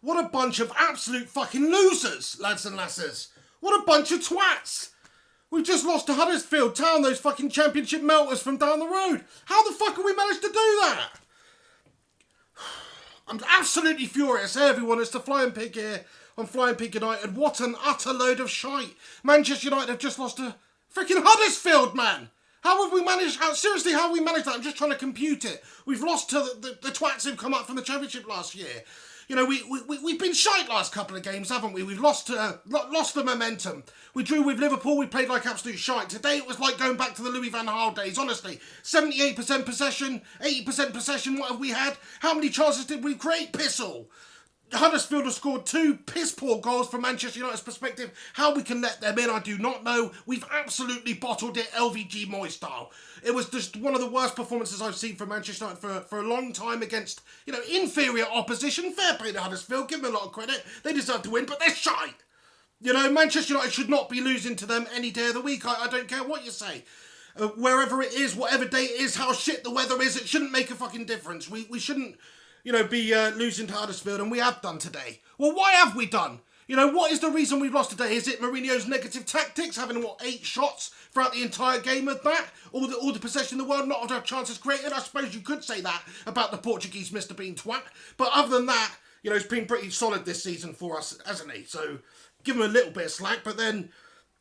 What a bunch of absolute fucking losers, lads and lasses. What a bunch of twats. We just lost to Huddersfield Town, those fucking championship melters from down the road. How the fuck have we managed to do that? I'm absolutely furious. Hey everyone, it's the Flying Pig here on Flying Pig United. What an utter load of shite. Manchester United have just lost to freaking Huddersfield, man. How have we managed, seriously, how have we managed that? I'm just trying to compute it. We've lost to the twats who've come up from the championship last year. You know, we've been shite last couple of games, haven't we? We've lost the momentum. We drew with Liverpool, we played like absolute shite. Today it was like going back to the Louis van Gaal days, honestly. 78% possession, 80% possession, what have we had? How many chances did we create? Piss all. Huddersfield have scored 2 piss-poor goals from Manchester United's perspective. How we can let them in, I do not know. We've absolutely bottled it LVG Moy style. It was just one of the worst performances I've seen from Manchester United for a long time against, you know, inferior opposition. Fair play to Huddersfield, give them a lot of credit. They deserve to win, but they're shite. You know, Manchester United should not be losing to them any day of the week. I don't care what you say. Wherever it is, whatever day it is, how shit the weather is, it shouldn't make a fucking difference. We shouldn't, you know, be losing to Huddersfield, and we have done today. Well, why have we done? You know, what is the reason we've lost today? Is it Mourinho's negative tactics, having, 8 shots throughout the entire game of that? All the possession in the world, not enough chances created? I suppose you could say that about the Portuguese Mr. Bean twat. But other than that, you know, it's been pretty solid this season for us, hasn't he? So, give him a little bit of slack, but then,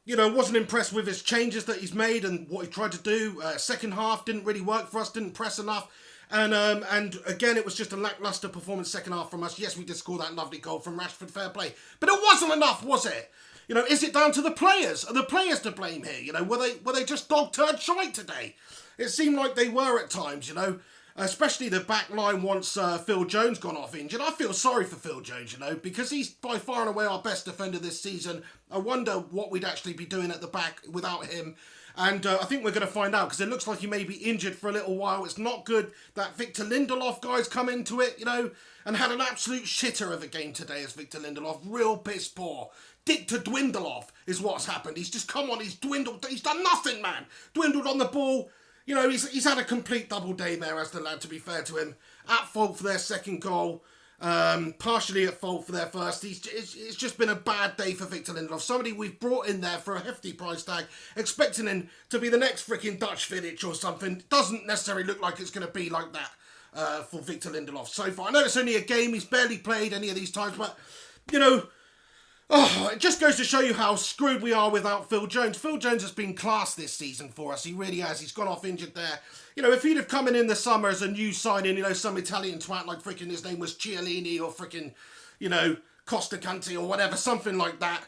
you know, wasn't impressed with his changes that he's made and what he tried to do. Second half didn't really work for us, didn't press enough. And again, it was just a lacklustre performance second half from us. Yes, we did score that lovely goal from Rashford, fair play. But it wasn't enough, was it? You know, is it down to the players? Are the players to blame here? You know, were they just dog-turd shite today? It seemed like they were at times, you know. Especially the back line once Phil Jones gone off injured. I feel sorry for Phil Jones, you know, because he's by far and away our best defender this season. I wonder what we'd actually be doing at the back without him. And I think we're going to find out, because it looks like he may be injured for a little while. It's not good that Victor Lindelof guy's come into it, you know, and had an absolute shitter of a game today as Victor Lindelof. Real piss poor. Dick to dwindle off is what's happened. He's just come on, he's dwindled. He's done nothing, man. Dwindled on the ball. You know, he's had a complete double day there, as the lad, to be fair to him. At fault for their second goal. Partially at fault for their first. It's just been a bad day for Victor Lindelof. Somebody we've brought in there for a hefty price tag, expecting him to be the next freaking Dutch Vidic or something. Doesn't necessarily look like it's going to be like that for Victor Lindelof so far. I know it's only a game. He's barely played any of these times, but, you know, it just goes to show you how screwed we are without Phil Jones. Phil Jones has been class this season for us. He really has. He's gone off injured there. You know, if he'd have come in the summer as a new signing, you know, some Italian twat like freaking his name was Chiellini or freaking, you know, Costa Cante or whatever, something like that.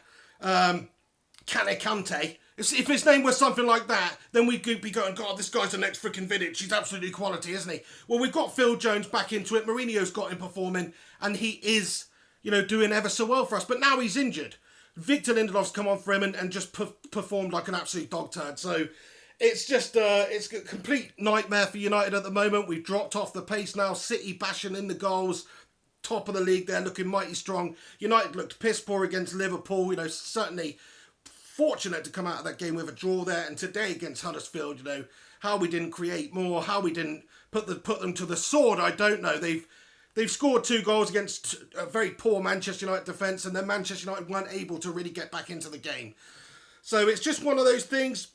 Canecante. If his name was something like that, then we could be going, God, this guy's the next freaking Vidic. He's absolutely quality, isn't he? Well, we've got Phil Jones back into it. Mourinho's got him performing, and he is, you know, doing ever so well for us. But now he's injured. Victor Lindelof's come on for him and just performed like an absolute dog turd. So it's just, it's a complete nightmare for United at the moment. We've dropped off the pace now. City bashing in the goals. Top of the league there, looking mighty strong. United looked piss poor against Liverpool. You know, certainly fortunate to come out of that game with a draw there. And today against Huddersfield, you know, how we didn't create more, how we didn't put them to the sword, I don't know. They've scored 2 goals against a very poor Manchester United defence, and then Manchester United weren't able to really get back into the game. So it's just one of those things.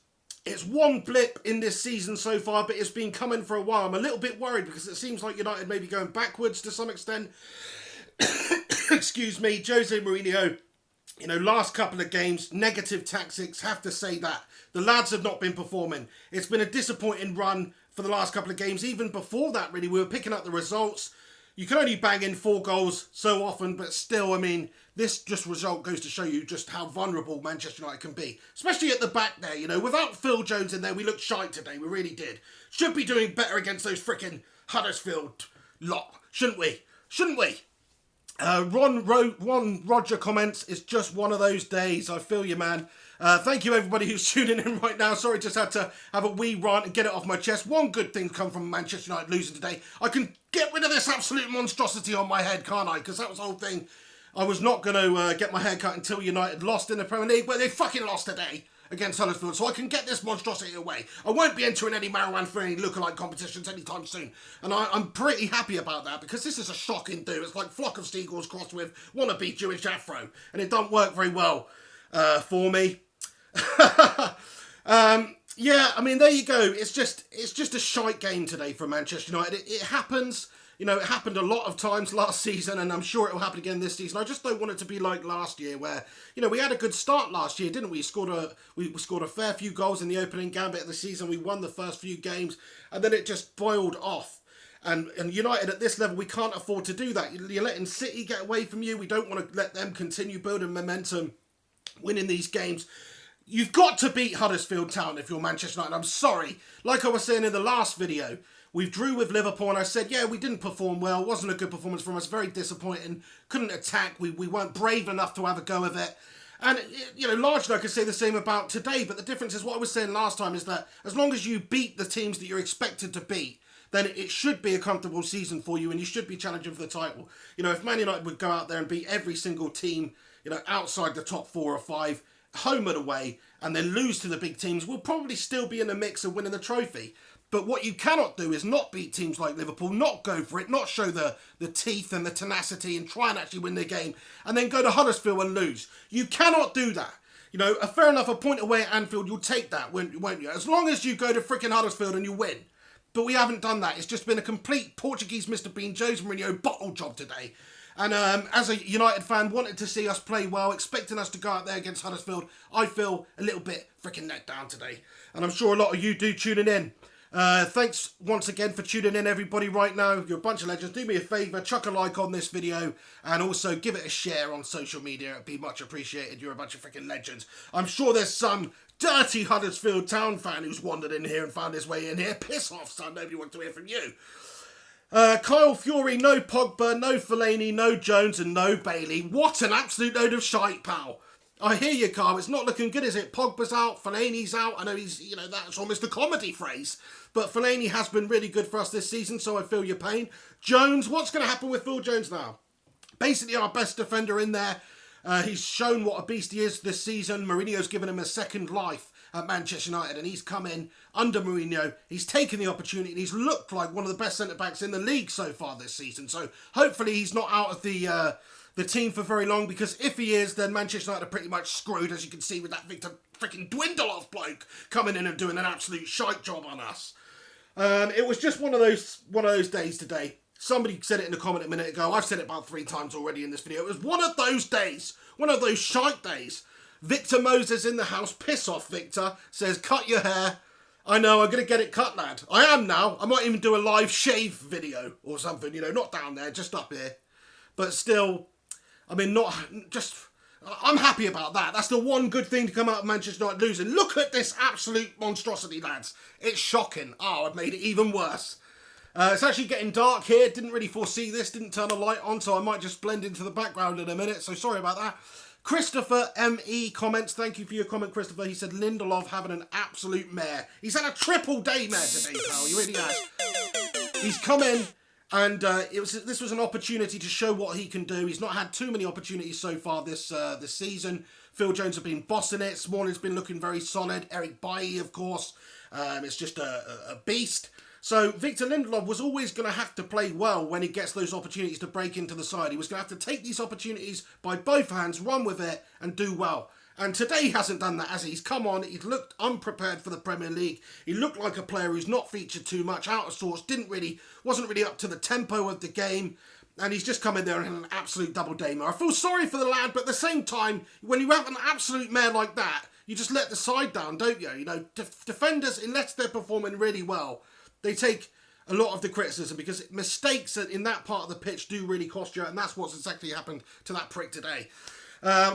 It's one blip in this season so far, but it's been coming for a while. I'm a little bit worried because it seems like United may be going backwards to some extent. Excuse me, Jose Mourinho, you know, last couple of games, negative tactics, have to say that. The lads have not been performing. It's been a disappointing run for the last couple of games. Even before that, really, we were picking up the results. You can only bang in 4 goals so often, but still, I mean, this just result goes to show you just how vulnerable Manchester United can be. Especially at the back there, you know. Without Phil Jones in there, we looked shite today. We really did. Should be doing better against those frickin' Huddersfield lot. Shouldn't we? Shouldn't we? Ron Roger comments, it's just one of those days. I feel you, man. Thank you, everybody who's tuning in right now. Sorry, just had to have a wee rant and get it off my chest. One good thing come from Manchester United losing today. I can get rid of this absolute monstrosity on my head, can't I? Because that was the whole thing. I was not going to get my hair cut until United lost in the Premier League, but they fucking lost today. against Huddersfield so I can get this monstrosity away. I won't be entering any Marwan for any lookalike competitions anytime soon. And I'm pretty happy about that because this is a shocking do. It's like Flock of Seagulls crossed with wannabe Jewish Afro. And it don't work very well for me. Yeah, I mean, there you go. It's just a shite game today for Manchester United. It happens. You know, it happened a lot of times last season, and I'm sure it will happen again this season. I just don't want it to be like last year, where, you know, we had a good start last year, didn't we? We scored a fair few goals in the opening gambit of the season. We won the first few games, and then it just boiled off. And United at this level, we can't afford to do that. You're letting City get away from you. We don't want to let them continue building momentum, winning these games. You've got to beat Huddersfield Town if you're Manchester United. I'm sorry. Like I was saying in the last video, we drew with Liverpool and I said, yeah, we didn't perform well. It wasn't a good performance from us. Very disappointing. Couldn't attack. We weren't brave enough to have a go of it. And, you know, largely I could say the same about today. But the difference is what I was saying last time is that as long as you beat the teams that you're expected to beat, then it should be a comfortable season for you and you should be challenging for the title. You know, if Man United would go out there and beat every single team, you know, outside the top 4 or 5, home and away, and then lose to the big teams, we'll probably still be in the mix of winning the trophy. But what you cannot do is not beat teams like Liverpool, not go for it, not show the teeth and the tenacity and try and actually win the game, and then go to Huddersfield and lose. You cannot do that. You know, fair enough, a point away at Anfield, you'll take that, won't you? As long as you go to frickin' Huddersfield and you win. But we haven't done that. It's just been a complete Portuguese Mr. Bean, Jose Mourinho bottle job today. And as a United fan, wanted to see us play well, expecting us to go out there against Huddersfield, I feel a little bit freaking let down today. And I'm sure a lot of you do tuning in. Thanks once again for tuning in, everybody, right now. You're a bunch of legends. Do me a favour, chuck a like on this video, and also give it a share on social media. It'd be much appreciated. You're a bunch of freaking legends. I'm sure there's some dirty Huddersfield Town fan who's wandered in here and found his way in here. Piss off, son. Nobody wants to hear from you. Kyle Fury, no Pogba, no Fellaini, no Jones, and no Bailey. What an absolute load of shite, pal. I hear you, Kyle. It's not looking good, is it? Pogba's out, Fellaini's out. I know he's, you know, that's almost a comedy phrase. But Fellaini has been really good for us this season, so I feel your pain. Jones, what's going to happen with Phil Jones now? Basically our best defender in there. He's shown what a beast he is this season. Mourinho's given him a second life at Manchester United, and he's come in under Mourinho. He's taken the opportunity, and he's looked like one of the best centre-backs in the league so far this season. So hopefully he's not out of the team for very long, because if he is, then Manchester United are pretty much screwed, as you can see with that Victor freaking Dwindleoff bloke coming in and doing an absolute shite job on us. It was just one of those days today. Somebody said it in a comment a minute ago. I've said it about 3 times already in this video. It was one of those days, one of those shite days. Victor Moses in the house. Piss off, Victor. Says, cut your hair. I know, I'm going to get it cut, lad. I am now. I might even do a live shave video or something, you know, not down there, just up here. But still, I mean, I'm happy about that. That's the one good thing to come out of Manchester United losing. Look at this absolute monstrosity, lads. It's shocking. Oh, I've made it even worse. It's actually getting dark here. Didn't really foresee this. Didn't turn a light on, so I might just blend into the background in a minute. So sorry about that. Christopher M.E. comments. Thank you for your comment, Christopher. He said Lindelof having an absolute mare. He's had a triple day mare today, pal. He really has. He's come in, and this was an opportunity to show what he can do. He's not had too many opportunities so far this season. Phil Jones have been bossing it. Smalling's been looking very solid. Eric Bailly, of course. It's just a beast. So Victor Lindelof was always going to have to play well when he gets those opportunities to break into the side. He was going to have to take these opportunities by both hands, run with it, and do well. And today he hasn't done that, has he? He's come on, he's looked unprepared for the Premier League. He looked like a player who's not featured too much, out of sorts, wasn't really up to the tempo of the game. And he's just come in there and had an absolute double damer. I feel sorry for the lad, but at the same time, when you have an absolute mare like that, you just let the side down, don't you? You know, defenders, unless they're performing really well, they take a lot of the criticism, because mistakes in that part of the pitch do really cost you, and that's what's exactly happened to that prick today.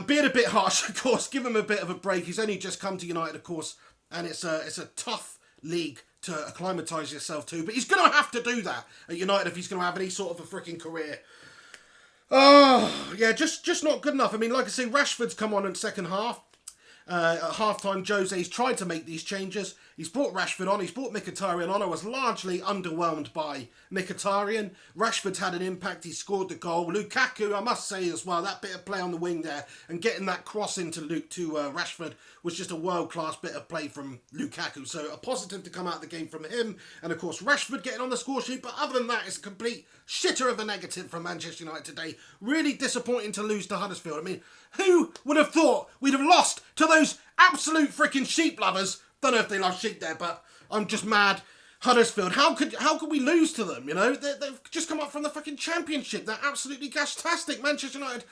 Being a bit harsh, of course, give him a bit of a break. He's only just come to United, of course, and it's a tough league to acclimatise yourself to, but he's going to have to do that at United if he's going to have any sort of a freaking career. Oh, yeah, just not good enough. I mean, like I say, Rashford's come on in second half. At half-time, Jose's tried to make these changes. He's brought Rashford on, he's brought Mkhitaryan on. I was largely underwhelmed by Mkhitaryan. Rashford's had an impact, he scored the goal. Lukaku, I must say as well, that bit of play on the wing there and getting that cross into Rashford was just a world-class bit of play from Lukaku. So a positive to come out of the game from him. And of course, Rashford getting on the score sheet. But other than that, it's a complete shitter of a negative from Manchester United today. Really disappointing to lose to Huddersfield. I mean, who would have thought we'd have lost to those absolute freaking sheep lovers? Don't know if they love sheep there, but I'm just mad. Huddersfield, how could we lose to them? You know, they've just come up from the fucking Championship. They're absolutely gastastic. Manchester United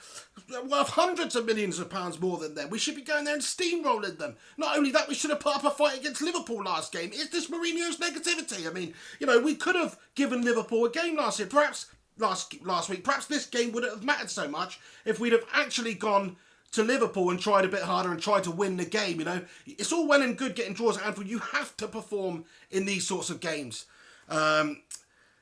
worth hundreds of millions of pounds more than them. We should be going there and steamrolling them. Not only that, we should have put up a fight against Liverpool last game. Is this Mourinho's negativity? I mean, you know, we could have given Liverpool a game last year. Perhaps last week. Perhaps this game wouldn't have mattered so much if we'd have actually gone to Liverpool and tried a bit harder and tried to win the game. You know, it's all well and good getting draws at Anfield. You have to perform in these sorts of games.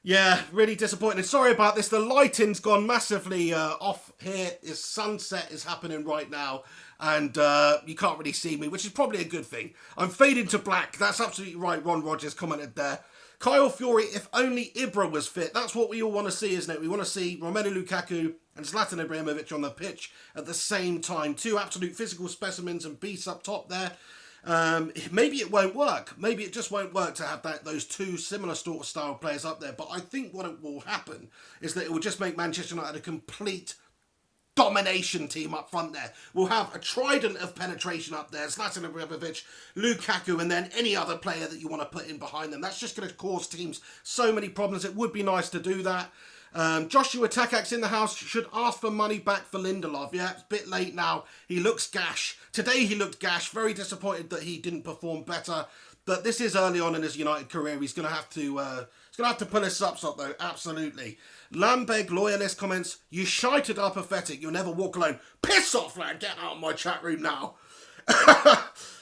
Yeah, really disappointing. Sorry about this. The lighting's gone massively off here. Sunset is happening right now, and you can't really see me, which is probably a good thing. I'm fading to black. That's absolutely right. Ron Rogers commented there. Kyle Fury, if only Ibra was fit. That's what we all want to see, isn't it? We want to see Romelu Lukaku and Zlatan Ibrahimovic on the pitch at the same time. Two absolute physical specimens and beasts up top there. Maybe it won't work. Maybe it just won't work to have those two similar sort of style players up there. But I think what will happen is that it will just make Manchester United a complete domination team up front there. We'll have a trident of penetration up there. Zlatan Ibrahimovic, Lukaku, and then any other player that you want to put in behind them. That's just going to cause teams so many problems. It would be nice to do that. Joshua Takacs in the house should ask for money back for Lindelof. Yeah, it's a bit late now. He looks gash. Today he looked gash. Very disappointed that he didn't perform better. But this is early on in his United career. He's going to have to pull his socks up though. Absolutely. Lambeg loyalist comments, "You shited are pathetic. You'll never walk alone." Piss off, lad. Get out of my chat room now.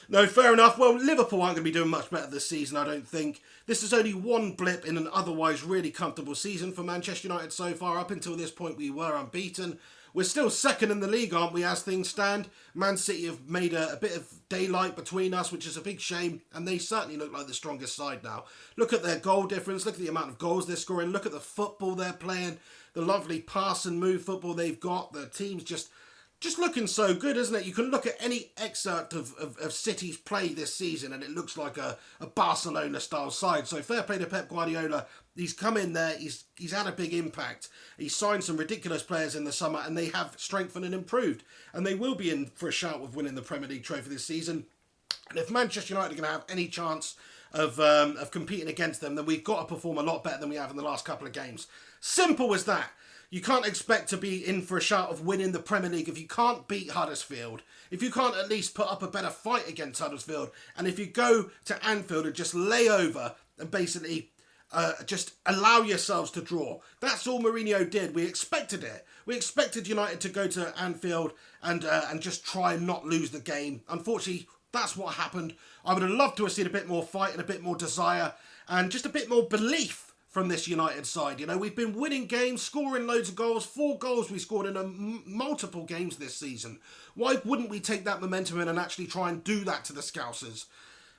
No, fair enough. Well, Liverpool aren't going to be doing much better this season, I don't think. This is only one blip in an otherwise really comfortable season for Manchester United so far. Up until this point, we were unbeaten. We're still second in the league, aren't we, as things stand? Man City have made a bit of daylight between us, which is a big shame, and they certainly look like the strongest side now. Look at their goal difference, look at the amount of goals they're scoring, look at the football they're playing, the lovely pass and move football they've got. The team's just looking so good, isn't it? You can look at any excerpt of City's play this season and it looks like a Barcelona-style side. So fair play to Pep Guardiola. He's come in there, he's had a big impact. He's signed some ridiculous players in the summer and they have strengthened and improved. And they will be in for a shout with winning the Premier League trophy this season. And if Manchester United are going to have any chance of competing against them, then we've got to perform a lot better than we have in the last couple of games. Simple as that. You can't expect to be in for a shout of winning the Premier League if you can't beat Huddersfield, if you can't at least put up a better fight against Huddersfield, and if you go to Anfield and just lay over and basically just allow yourselves to draw. That's all Mourinho did. We expected it. We expected United to go to Anfield and just try and not lose the game. Unfortunately, that's what happened. I would have loved to have seen a bit more fight and a bit more desire and just a bit more belief from this United side. You know, we've been winning games, scoring loads of goals. 4 goals we scored in multiple games this season. Why wouldn't we take that momentum in and actually try and do that to the Scousers?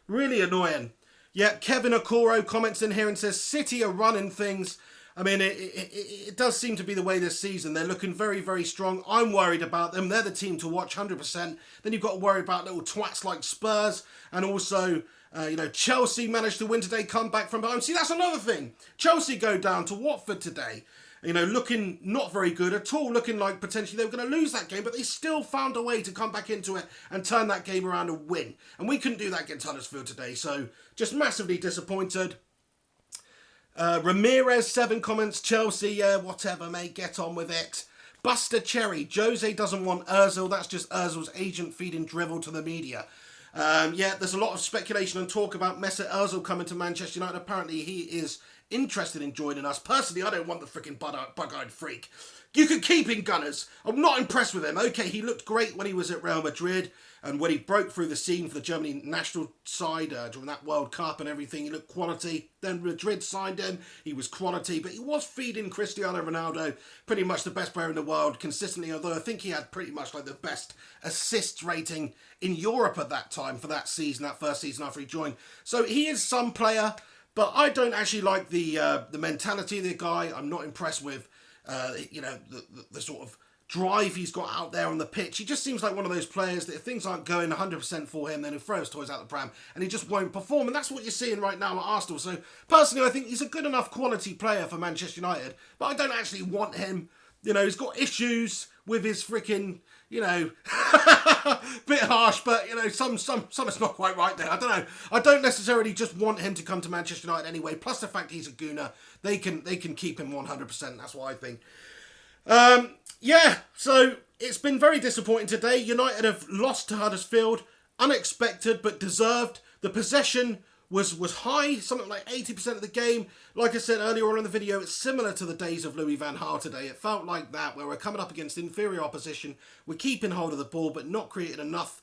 Really annoying. Yeah, Kevin Okoro comments in here and says, City are running things. I mean, it does seem to be the way this season. They're looking very, very strong. I'm worried about them. They're the team to watch, 100%. Then you've got to worry about little twats like Spurs and also Chelsea managed to win today, come back from behind. See, that's another thing. Chelsea go down to Watford today, looking not very good at all, looking like potentially they were going to lose that game, but they still found a way to come back into it and turn that game around and win. And we couldn't do that against Huddersfield today, so just massively disappointed. Ramirez, 7 comments, Chelsea, yeah, whatever, mate, get on with it. Buster Cherry, Jose doesn't want Ozil, that's just Ozil's agent feeding drivel to the media. Yeah, there's a lot of speculation and talk about Mesut Ozil coming to Manchester United. Apparently he is interested in joining us. Personally, I don't want the freaking bug-eyed freak. You can keep him, Gunners. I'm not impressed with him. Okay, he looked great when he was at Real Madrid, and when he broke through the scene for the Germany national side during that World Cup and everything, he looked quality. Then Madrid signed him. He was quality, but he was feeding Cristiano Ronaldo, pretty much the best player in the world, consistently, although I think he had pretty much like the best assist rating in Europe at that time for that season, that first season after he joined. So he is some player, but I don't actually like the mentality of the guy. I'm not impressed with the sort of drive he's got out there on the pitch. He just seems like one of those players that if things aren't going 100% for him, then he'll throw his toys out the pram and he just won't perform. And that's what you're seeing right now at Arsenal. So personally, I think he's a good enough quality player for Manchester United, but I don't actually want him. You know, he's got issues with his freaking, bit harsh, but, some it's not quite right there. I don't know. I don't necessarily just want him to come to Manchester United anyway. Plus the fact he's a gooner, they can keep him 100%. That's what I think. So it's been very disappointing today. United have lost to Huddersfield. Unexpected, but deserved. The possession was high, something like 80% of the game. Like I said earlier on in the video, it's similar to the days of Louis van Gaal today. It felt like that, where we're coming up against inferior opposition. We're keeping hold of the ball, but not creating enough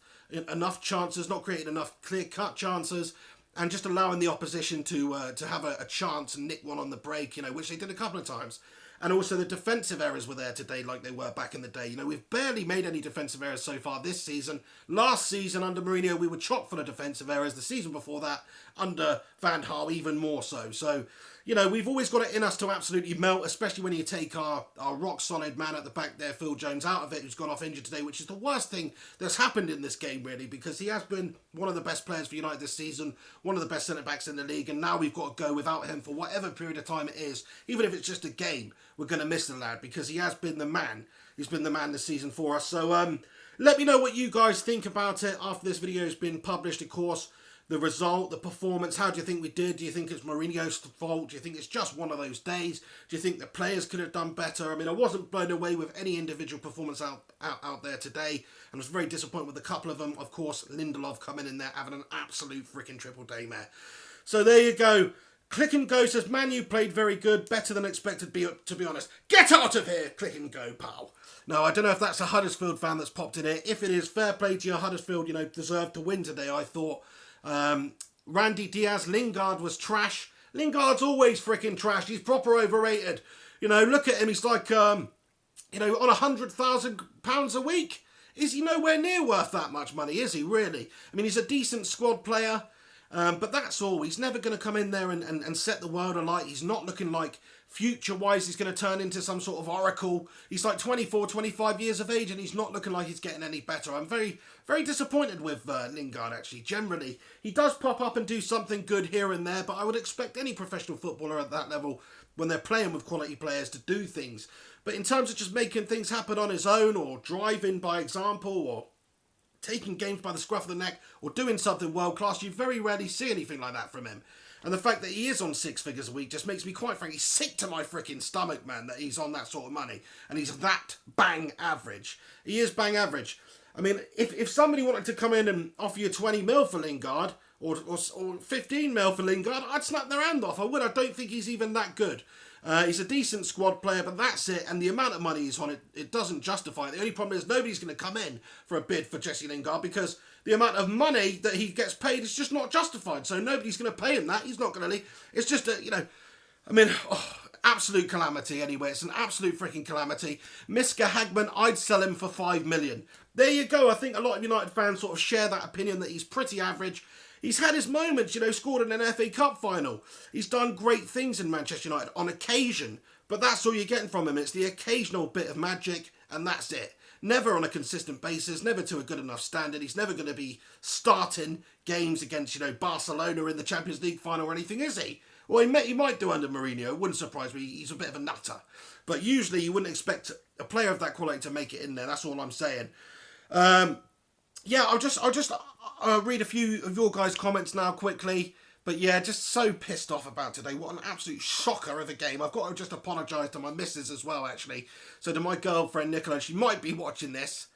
chances, not creating enough clear-cut chances, and just allowing the opposition to have a chance and nick one on the break, which they did a couple of times. And also the defensive errors were there today like they were back in the day. We've barely made any defensive errors so far this season. Last season under Mourinho, we were chock full of defensive errors. The season before that, under Van Gaal, even more so. So, we've always got it in us to absolutely melt, especially when you take our rock-solid man at the back there, Phil Jones, out of it, who's gone off injured today, which is the worst thing that's happened in this game, really, because he has been one of the best players for United this season, one of the best centre-backs in the league, and now we've got to go without him for whatever period of time it is, even if it's just a game. We're going to miss the lad because he has been the man. He's been the man this season for us. So let me know what you guys think about it after this video has been published, of course. The result, the performance, how do you think we did? Do you think it's Mourinho's fault? Do you think it's just one of those days? Do you think the players could have done better? I mean, I wasn't blown away with any individual performance out there today. And I was very disappointed with a couple of them. Of course, Lindelof coming in there, having an absolute freaking triple day, man. So there you go. Click and Go says, Man U played very good, better than expected, to be honest. Get out of here, Click and Go, pal. No, I don't know if that's a Huddersfield fan that's popped in here. If it is, fair play to you. Huddersfield, deserved to win today, I thought. Randy Diaz, Lingard was trash. Lingard's always freaking trash. He's proper overrated. Look at him. He's like, on £100,000 a week. Is he nowhere near worth that much money, is he, really? I mean, he's a decent squad player. But that's all. He's never going to come in there and set the world alight. He's not looking like future-wise he's going to turn into some sort of oracle. He's like 24, 25 years of age and he's not looking like he's getting any better. I'm very, very disappointed with Lingard, actually, generally. He does pop up and do something good here and there, but I would expect any professional footballer at that level, when they're playing with quality players, to do things. But in terms of just making things happen on his own, or driving by example, or taking games by the scruff of the neck, or doing something world-class, you very rarely see anything like that from him. And the fact that he is on 6 figures a week just makes me, quite frankly, sick to my freaking stomach, man, that he's on that sort of money. And he's that bang average. He is bang average. I mean, if somebody wanted to come in and offer you 20 mil for Lingard, or 15 mil for Lingard, I'd snap their hand off. I would. I don't think he's even that good. He's a decent squad player, but that's it. And the amount of money he's on, it doesn't justify it. The only problem is nobody's going to come in for a bid for Jesse Lingard because the amount of money that he gets paid is just not justified. So nobody's going to pay him that. He's not going to leave. It's just, absolute calamity anyway. It's an absolute freaking calamity. Miska Hagman, I'd sell him for 5 million. There you go. I think a lot of United fans sort of share that opinion that he's pretty average. He's had his moments, scored in an FA Cup final. He's done great things in Manchester United on occasion, but that's all you're getting from him. It's the occasional bit of magic, and that's it. Never on a consistent basis, never to a good enough standard. He's never going to be starting games against, Barcelona in the Champions League final or anything, is he? Well, he might do under Mourinho. It wouldn't surprise me. He's a bit of a nutter. But usually you wouldn't expect a player of that quality to make it in there. That's all I'm saying. I'll just read a few of your guys' comments now quickly. But yeah, just so pissed off about today. What an absolute shocker of a game. I've got to just apologise to my missus as well, actually. So to my girlfriend, Nicola, she might be watching this.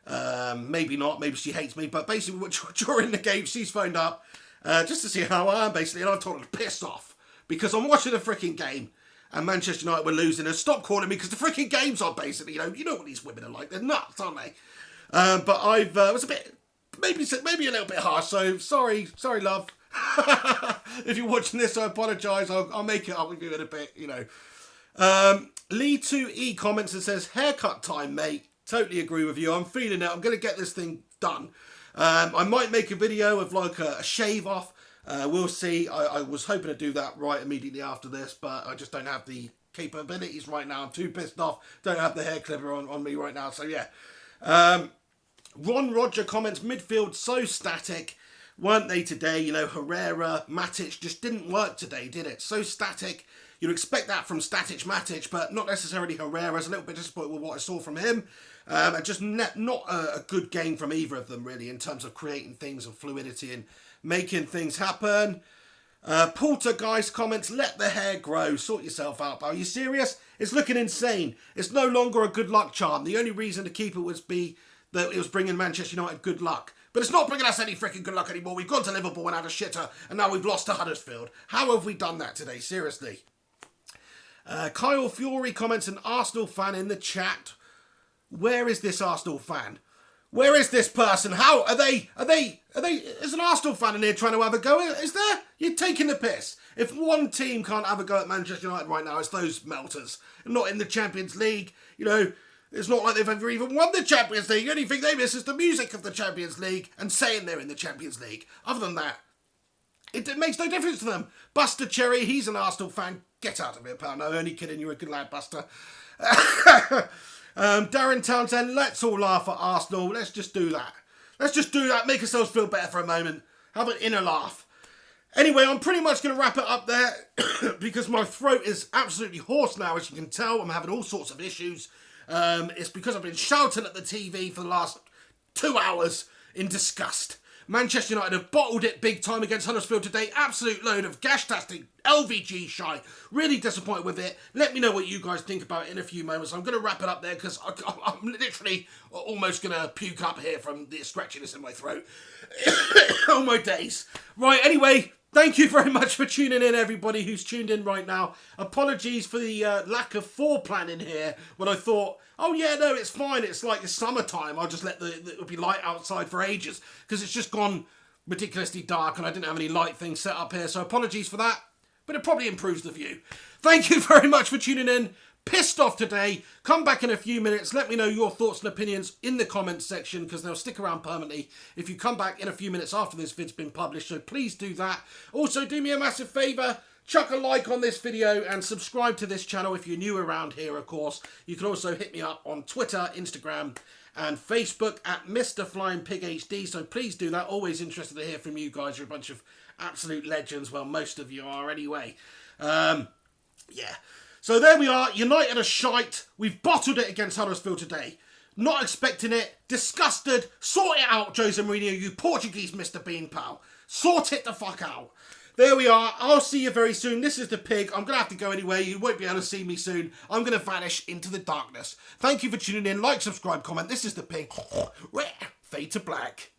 Maybe not. Maybe she hates me. But basically, during the game, she's phoned up just to see how I am, basically. And I told her to piss off. because I'm watching a freaking game and Manchester United were losing, and stop calling me because the freaking game's on, basically. You know what these women are like. They're nuts, aren't they? But I was a bit, maybe a little bit harsh, so sorry, love. If you're watching this, I apologise. I'll make it up with you in a bit, Lee2E comments and says, haircut time, mate. Totally agree with you. I'm feeling it. I'm going to get this thing done. I might make a video of like a shave off. We'll see. I was hoping to do that right immediately after this, but I just don't have the capabilities right now. I'm too pissed off. Don't have the hair clipper on me right now. So yeah. Ron Roger comments, midfield so static. Weren't they today? Herrera, Matic just didn't work today, did it? So static. You'd expect that from Static Matic, but not necessarily Herrera. I was a little bit disappointed with what I saw from him. And just not a good game from either of them, really, in terms of creating things and fluidity and making things happen. Poltergeist comments, let the hair grow. Sort yourself out, pal. Are you serious? It's looking insane. It's no longer a good luck charm. The only reason to keep it was that it was bringing Manchester United good luck. But it's not bringing us any freaking good luck anymore. We've gone to Liverpool and had a shitter, and now we've lost to Huddersfield. How have we done that today? Seriously. Kyle Fury comments, an Arsenal fan in the chat. Where is this Arsenal fan? Where is this person? How are they? Is an Arsenal fan in here trying to have a go? Is there? You're taking the piss. If one team can't have a go at Manchester United right now, it's those melters. Not in the Champions League. It's not like they've ever even won the Champions League. The only thing they miss is the music of the Champions League and saying they're in the Champions League. Other than that, it makes no difference to them. Buster Cherry, he's an Arsenal fan. Get out of it, pal. No, only kidding. You're a good lad, Buster. Darren Townsend, let's all laugh at Arsenal. Let's just do that. Make ourselves feel better for a moment. Have an inner laugh. Anyway, I'm pretty much going to wrap it up there because my throat is absolutely hoarse now, as you can tell. I'm having all sorts of issues. It's because I've been shouting at the TV for the last 2 hours in disgust. Manchester United have bottled it big time against Huddersfield today. Absolute load of gash-tastic LVG shite. Really disappointed with it. Let me know what you guys think about it in a few moments. I'm going to wrap it up there because I'm literally almost going to puke up here from the scratchiness in my throat. Oh my days. Right, anyway, thank you very much for tuning in, everybody who's tuned in right now. Apologies for the lack of foreplanning here when I thought, oh yeah, no, it's fine. It's like the summertime. I'll just let it'll be light outside for ages because it's just gone ridiculously dark and I didn't have any light things set up here. So apologies for that, but it probably improves the view. Thank you very much for tuning in. Pissed off today. Come back in a few minutes. Let me know your thoughts and opinions in the comments section because they'll stick around permanently if you come back in a few minutes after this vid's been published. So please do that. Also, do me a massive favour. Chuck a like on this video and subscribe to this channel if you're new around here, of course. You can also hit me up on Twitter, Instagram and Facebook at Mr. Flying Pig HD. So please do that. Always interested to hear from you guys. You're a bunch of absolute legends. Well, most of you are anyway. Yeah. So there we are. United are shite. We've bottled it against Huddersfield today. Not expecting it. Disgusted. Sort it out, Jose Mourinho, you Portuguese Mr. Bean pal. Sort it the fuck out. There we are. I'll see you very soon. This is the pig. I'm going to have to go anyway. You won't be able to see me soon. I'm going to vanish into the darkness. Thank you for tuning in. Like, subscribe, comment. This is the pig. Fade to black.